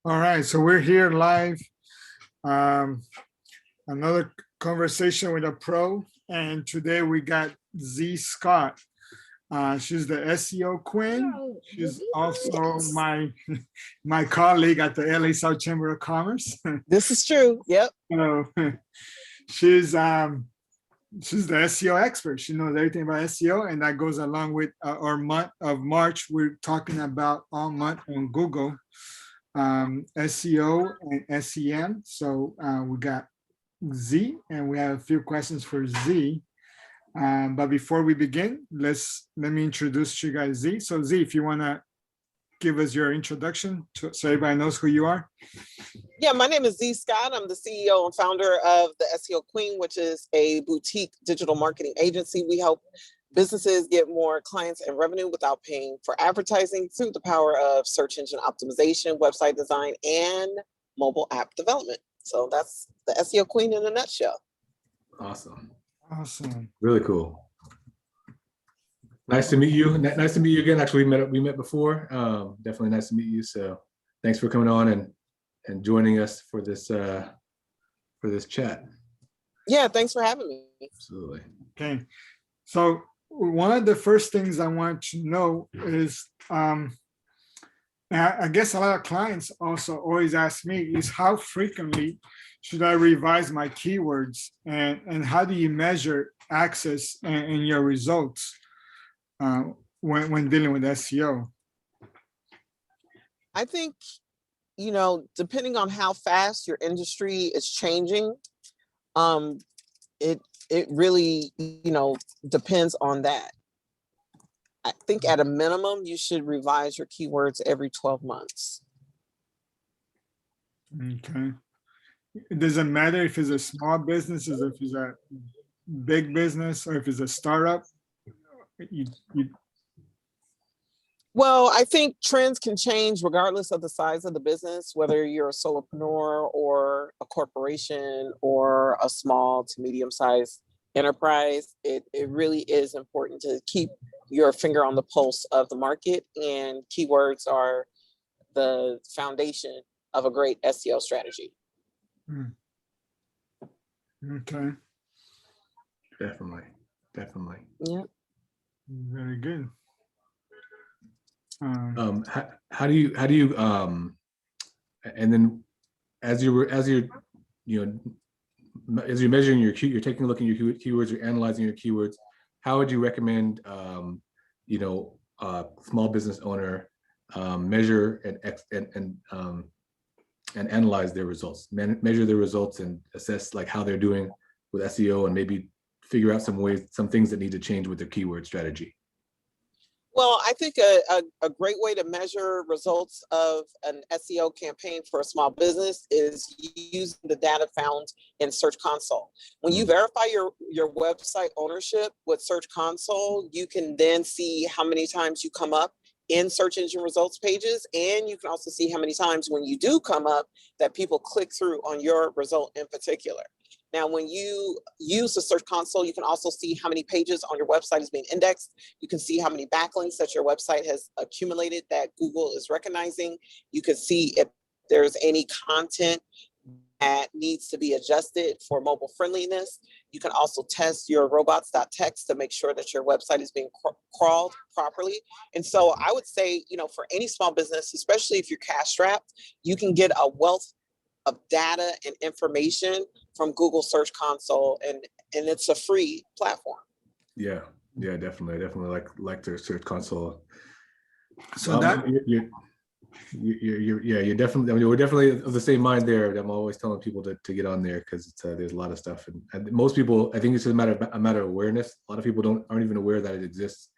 All right, so we're here live. Another conversation with a pro, and today we got Zhe Scott. She's the SEO queen. She's also my colleague at the LA South Chamber of Commerce. This is true. Yep. So she's the SEO expert. She knows everything about SEO, and that goes along with our month of March. We're talking about all month on Google. SEO and SEM. So we got Z, and we have a few questions for Z. But before we begin, let me introduce you guys Z. So Z, if you want to give us your introduction so everybody knows who you are. Yeah, my name is Zhe Scott. I'm the CEO and founder of the SEO Queen, which is a boutique digital marketing agency. We help businesses get more clients and revenue without paying for advertising through the power of search engine optimization, website design, and mobile app development. So that's the SEO Queen in a nutshell. Awesome. Awesome. Really cool. Nice to meet you. Nice to meet you again. Actually, we met before. Definitely nice to meet you. So thanks for coming on and joining us for this chat. Yeah, thanks for having me. Absolutely. Okay. So one of the first things I want to know is, I guess a lot of clients also always ask me is how frequently should I revise my keywords, and how do you measure access and your results when dealing with SEO? I think, depending on how fast your industry is changing, it really, depends on that. I think at a minimum, you should revise your keywords every 12 months. Okay. It doesn't matter if it's a small business, or if it's a big business, or if it's a startup. Well, I think trends can change regardless of the size of the business, whether you're a solopreneur or a corporation or a small to medium-sized enterprise. It really is important to keep your finger on the pulse of the market, and keywords are the foundation of a great SEO strategy. Okay. Definitely. Yeah. Very good. How do you and then as you're measuring you're taking a look at your keywords, you're analyzing your keywords, how would you recommend small business owner measure and analyze their results, measure their results and assess like how they're doing with SEO, and maybe figure out some things that need to change with their keyword strategy? Well, I think a great way to measure results of an SEO campaign for a small business is using the data found in Search Console. When you verify your website ownership with Search Console, you can then see how many times you come up in search engine results pages, and you can also see how many times when you do come up that people click through on your result in particular. Now, when you use the Search Console, you can also see how many pages on your website is being indexed. You can see how many backlinks that your website has accumulated that Google is recognizing. You can see if there's any content that needs to be adjusted for mobile friendliness. You can also test your robots.txt to make sure that your website is being crawled properly. And so I would say, for any small business, especially if you're cash strapped, you can get a wealth of data and information from Google Search Console, and it's a free platform. Yeah, definitely like their Search Console. So that you're definitely. I mean, we're definitely of the same mind there. I'm always telling people to get on there because there's a lot of stuff, and most people, I think it's just a matter of awareness. A lot of people aren't even aware that it exists.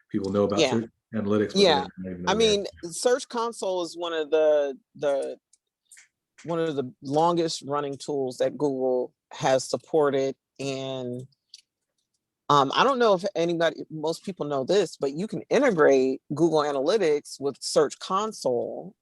People know about search analytics. Yeah, I mean, Search Console is one of the longest running tools that Google has supported. And I don't know if most people know this, but you can integrate Google Analytics with Search Console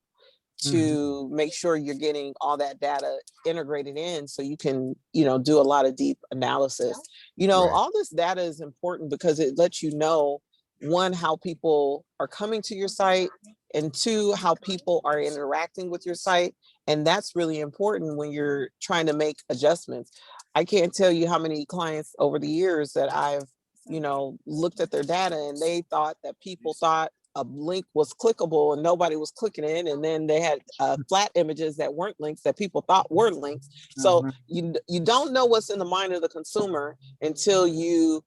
to make sure you're getting all that data integrated in, so you can, do a lot of deep analysis. Right. All this data is important because it lets you know, one, how people are coming to your site, and two, how people are interacting with your site. And that's really important when you're trying to make adjustments. I can't tell you how many clients over the years that I've, looked at their data and they thought that people thought a link was clickable and nobody was clicking it. And then they had flat images that weren't links that people thought were links. So you don't know what's in the mind of the consumer until you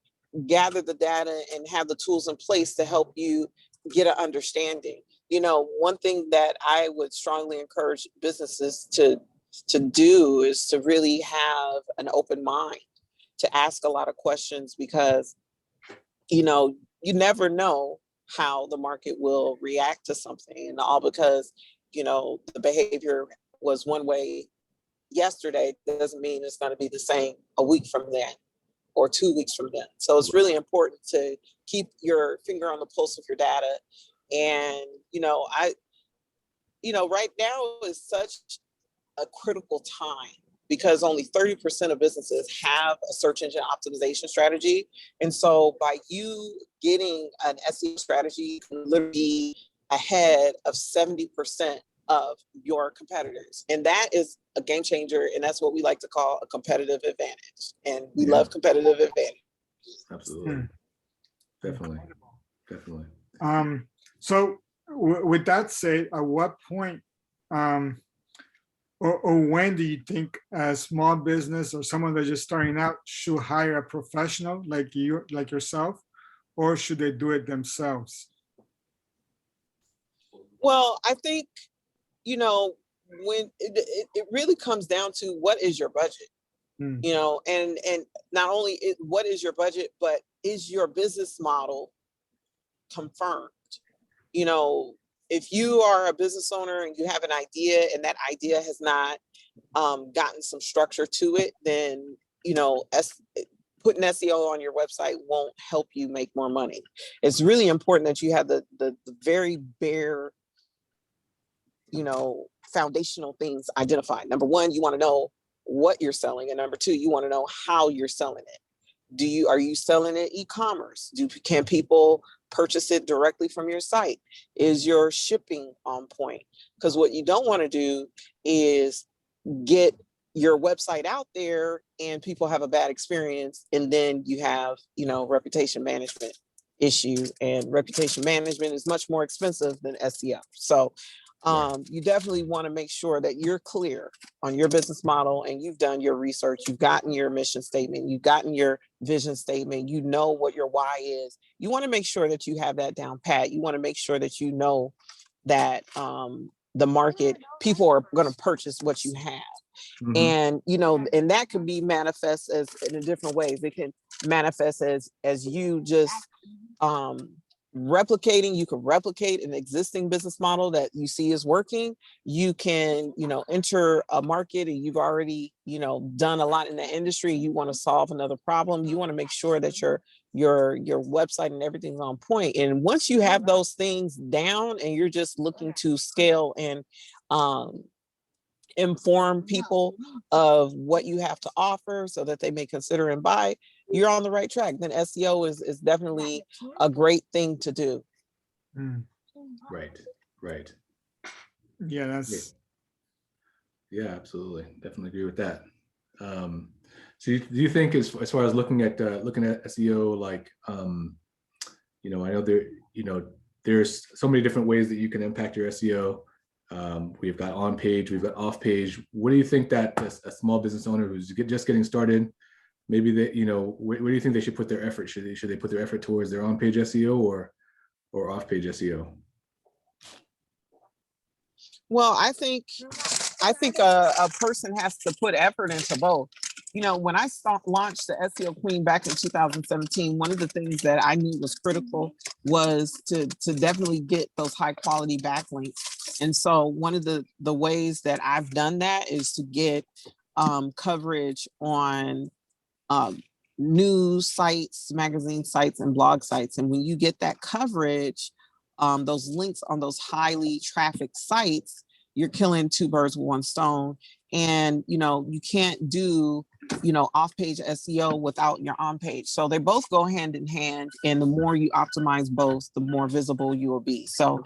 gather the data and have the tools in place to help you get an understanding. One thing that I would strongly encourage businesses to do is to really have an open mind, to ask a lot of questions, because you never know how the market will react to something, and all because the behavior was one way yesterday doesn't mean it's going to be the same a week from then or 2 weeks from then. So it's really important to keep your finger on the pulse of your data. And right now is such a critical time, because only 30% of businesses have a search engine optimization strategy. And so by you getting an SEO strategy, you can literally be ahead of 70% of your competitors. And that is a game changer. And that's what we like to call a competitive advantage. And we love competitive advantage. Absolutely. Definitely. So with that said, at what point or when do you think a small business or someone that's just starting out should hire a professional like yourself, or should they do it themselves? Well, I think, when it really comes down to what is your budget, and not only what is your budget, but is your business model confirmed? If you are a business owner and you have an idea and that idea has not gotten some structure to it, then, putting SEO on your website won't help you make more money. It's really important that you have the very bare, foundational things identified. Number one, you want to know what you're selling. And number two, you want to know how you're selling it. Are you selling it e-commerce? Can people purchase it directly from your site? Is your shipping on point? Because what you don't want to do is get your website out there and people have a bad experience, and then you have, reputation management issue, and reputation management is much more expensive than SEO. So you definitely want to make sure that you're clear on your business model and you've done your research. You've gotten your mission statement, you've gotten your vision statement, you know what your why is. You want to make sure that you have that down pat. You want to make sure that you know that the market, people are going to purchase what you have. And and that can be manifest as in different ways. It can manifest as you just replicating. You can replicate an existing business model that you see is working. You can enter a market and you've already done a lot in the industry. You want to solve another problem. You want to make sure that your website and everything's on point. And once you have those things down and you're just looking to scale and inform people of what you have to offer so that they may consider and buy, you're on the right track. Then SEO is definitely a great thing to do. Right. Yeah, absolutely. Definitely agree with that. So do you think as far as looking at SEO, like I know there's so many different ways that you can impact your SEO. We've got on page, we've got off page. What do you think that a small business owner who's just getting started, maybe they, where do you think they should put their effort? Should they put their effort towards their on page SEO or off page SEO? Well, I think a person has to put effort into both. When I launched the SEO Queen back in 2017, one of the things that I knew was critical was to definitely get those high quality backlinks. And so one of the ways that I've done that is to get coverage on news sites, magazine sites, and blog sites. And when you get that coverage, those links on those highly trafficked sites, you're killing two birds with one stone. And you can't do off-page SEO without your on-page. So they both go hand in hand, and the more you optimize both, the more visible you will be. So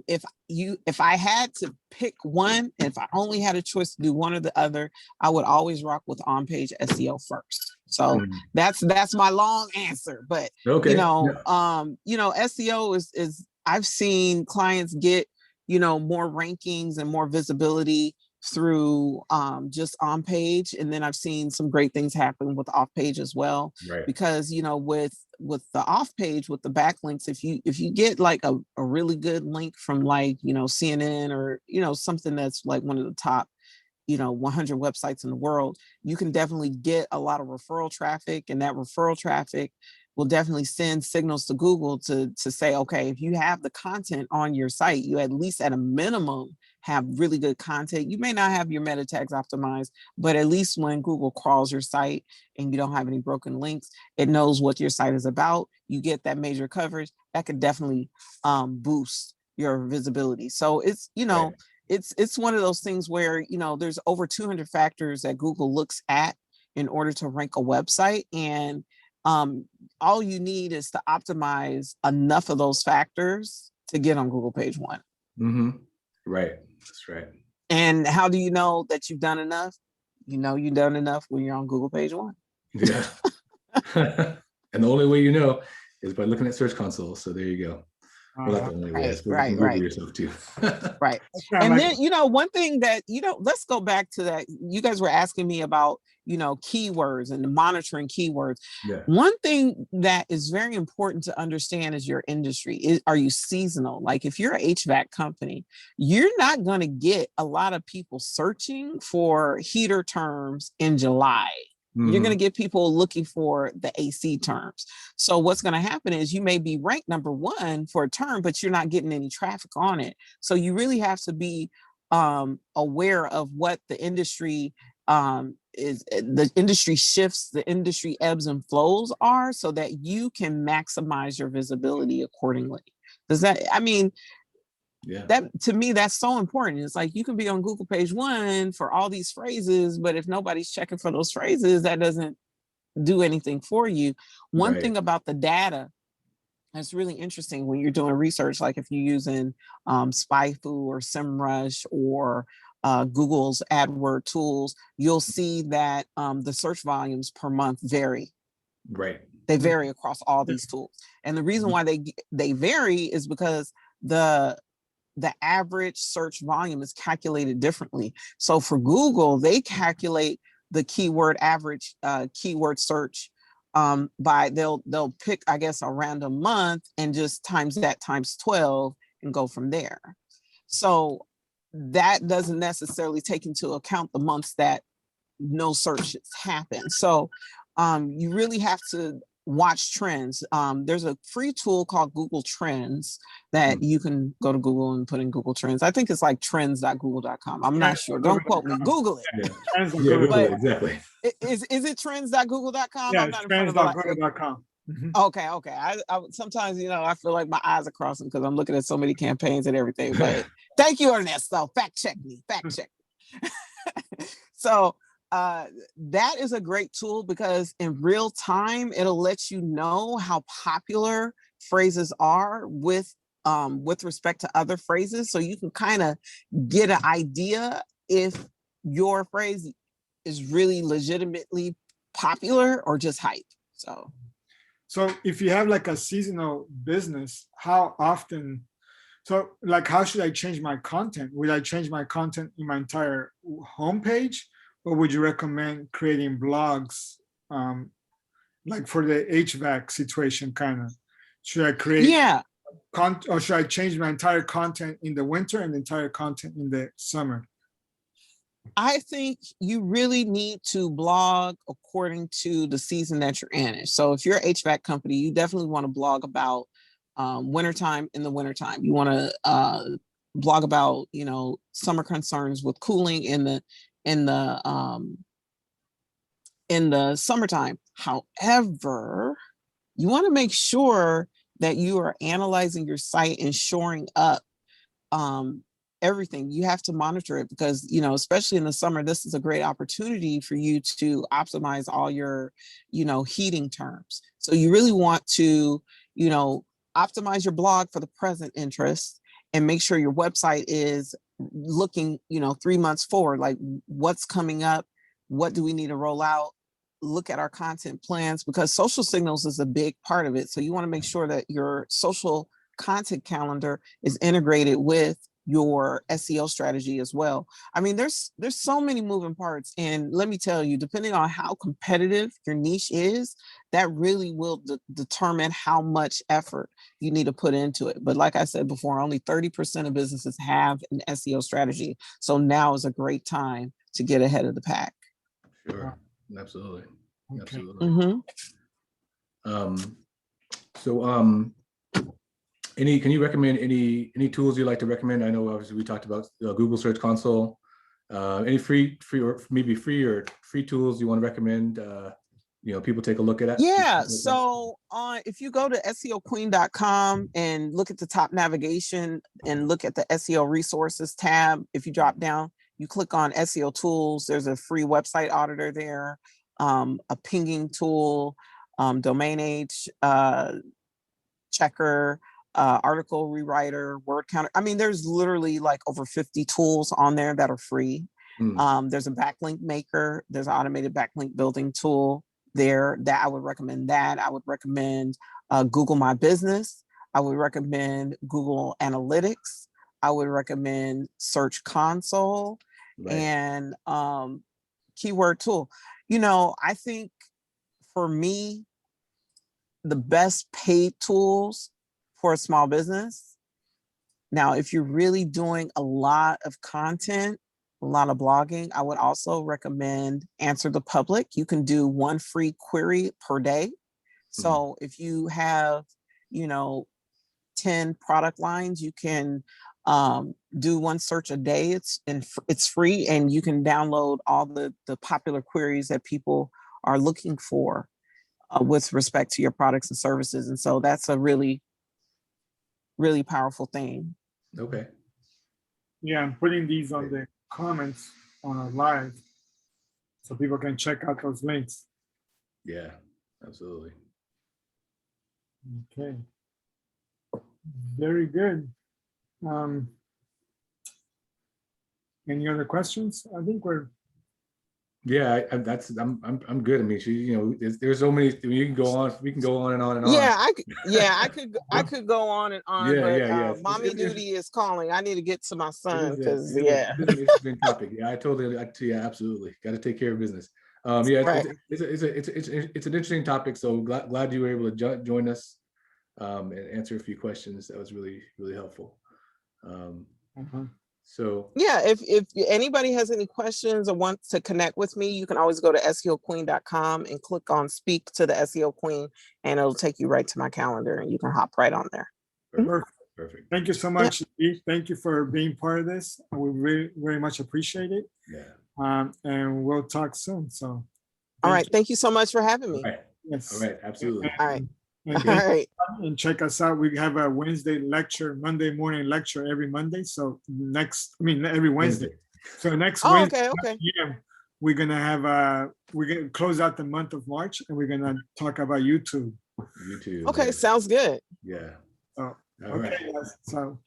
if I had to pick one, if I only had a choice to do one or the other, I would always rock with on-page SEO first. So that's my long answer. But Okay. SEO is I've seen clients get more rankings and more visibility through just on page, and then I've seen some great things happen with off page as well. Right. Because with the off page, with the backlinks, if you get like a really good link from like CNN or something that's like one of the top 100 websites in the world, you can definitely get a lot of referral traffic, and that referral traffic will definitely send signals to Google to say, okay, if you have the content on your site, you at least at a minimum have really good content. You may not have your meta tags optimized, but at least when Google crawls your site and you don't have any broken links, it knows what your site is about. You get that major coverage that could definitely boost your visibility. So it's, Right. it's one of those things where, there's over 200 factors that Google looks at in order to rank a website. And all you need is to optimize enough of those factors to get on Google page one. Mm-hmm. Right. That's right. And how do you know that you've done enough? You've done enough when you're on Google page one. Yeah. And the only way you know is by looking at Search Console. So there you go. Well, not the only way. Right. Google yourself too. Right. And then, one thing that, let's go back to that. You guys were asking me about, keywords and monitoring keywords. Yeah. One thing that is very important to understand is your industry. Are you seasonal? Like if you're an HVAC company, you're not going to get a lot of people searching for heater terms in July. You're going to get people looking for the AC terms. So what's going to happen is you may be ranked number one for a term, but you're not getting any traffic on it. So you really have to be aware of what the industry is. The industry shifts, the industry ebbs and flows are, so that you can maximize your visibility accordingly. Yeah. That to me, that's so important. It's like you can be on Google page one for all these phrases, but if nobody's checking for those phrases, that doesn't do anything for you. One thing about the data that's really interesting when you're doing research, like if you're using SpyFu or SEMrush or Google's AdWord tools, you'll see that the search volumes per month vary. Right. They vary across all these tools. And the reason why they vary is because the average search volume is calculated differently. So for Google, they calculate the keyword average keyword search by they'll pick, I guess, a random month and just times that times 12 and go from there. So that doesn't necessarily take into account the months that no searches happen. So you really have to watch trends. There's a free tool called Google Trends that you can go to Google and put in Google Trends. I think it's like trends.google.com. I'm not sure. Don't quote me. Google it. Yeah, Google it, exactly. Is it trends.google.com? Yeah, I'm not in front of trends.google.com. Okay. I sometimes, I feel like my eyes are crossing because I'm looking at so many campaigns and everything. But thank you, Ernesto. Fact check me. So that is a great tool because in real time, it'll let you know how popular phrases are with respect to other phrases. So you can kind of get an idea if your phrase is really legitimately popular or just hype. So if you have like a seasonal business, how often, how should I change my content? Would I change my content in my entire homepage? Or would you recommend creating blogs, like for the HVAC situation, kind of? Should I create, or should I change my entire content in the winter and the entire content in the summer? I think you really need to blog according to the season that you're in. So if you're an HVAC company, you definitely want to blog about wintertime in the wintertime. You want to blog about, summer concerns with cooling in the summertime. However, you want to make sure that you are analyzing your site and shoring up everything. You have to monitor it because, you know, especially in the summer, this is a great opportunity for you to optimize all your, you know, heating terms. So you really want to, you know, optimize your blog for the present interest and make sure your website is looking, you know, 3 months forward, like what's coming up, what do we need to roll out, look at our content plans, because social signals is a big part of it. So you want to make sure that your social content calendar is integrated with your SEO strategy as well. I mean, there's so many moving parts, and let me tell you, depending on how competitive your niche is, that really will determine how much effort you need to put into it. But like I said before, only 30% of businesses have an SEO strategy. So now is a great time to get ahead of the pack. Sure, absolutely, Okay. absolutely. Mm-hmm. Can you recommend any tools you like to recommend? I know obviously we talked about Google Search Console. Any free or maybe free tools you want to recommend? You know, people take a look at it. Yeah. So if you go to SEOqueen.com and look at the top navigation and look at the SEO resources tab, if you drop down, you click on SEO tools. There's a free website auditor there, a pinging tool, domain age checker, article rewriter, word counter. I mean, there's literally like over 50 tools on there that are free. There's a backlink maker. There's an automated backlink building tool there that I would recommend that. I would recommend Google My Business. I would recommend Google Analytics. I would recommend Search Console and Keyword Tool. You know, I think for me, the best paid tools for a small business. Now, if you're really doing a lot of content, a lot of blogging, I would also recommend Answer the Public. You can do one free query per day. So if you have, you know, 10 product lines, you can do one search a day. It's free, and you can download all the popular queries that people are looking for with respect to your products and services. And so that's a really, really powerful thing. Okay. Yeah, I'm putting these on the comments on our live so people can check out those links. Yeah, absolutely. Okay. Very good. Any other questions? I think we're Yeah, I'm good. I mean, you know, there's so many. We can go on and on and on. Yeah, I could go on and on, yeah. Mommy duty is calling. I need to get to my son because it's an interesting topic. Yeah, yeah, absolutely. Got to take care of business. Yeah, right. it's an interesting topic. So glad you were able to join us and answer a few questions. That was really, really helpful. So yeah, if anybody has any questions or wants to connect with me, you can always go to SEOqueen.com and click on speak to the SEO Queen, and it'll take you right to my calendar, and you can hop right on there. Perfect. Thank you so much. Yeah. Thank you for being part of this. We very, very much appreciate it. Yeah. And we'll talk soon. So all right. Thank you so much for having me. Right. Yes. All right. Absolutely. All right. And all right. And check us out. We have a Wednesday lecture, Monday morning lecture every Monday. So every Wednesday. So next Wednesday, okay. Yeah, we're gonna close out the month of March, and we're gonna talk about YouTube. YouTube. Okay, sounds good. Yeah. So All right. Guys, so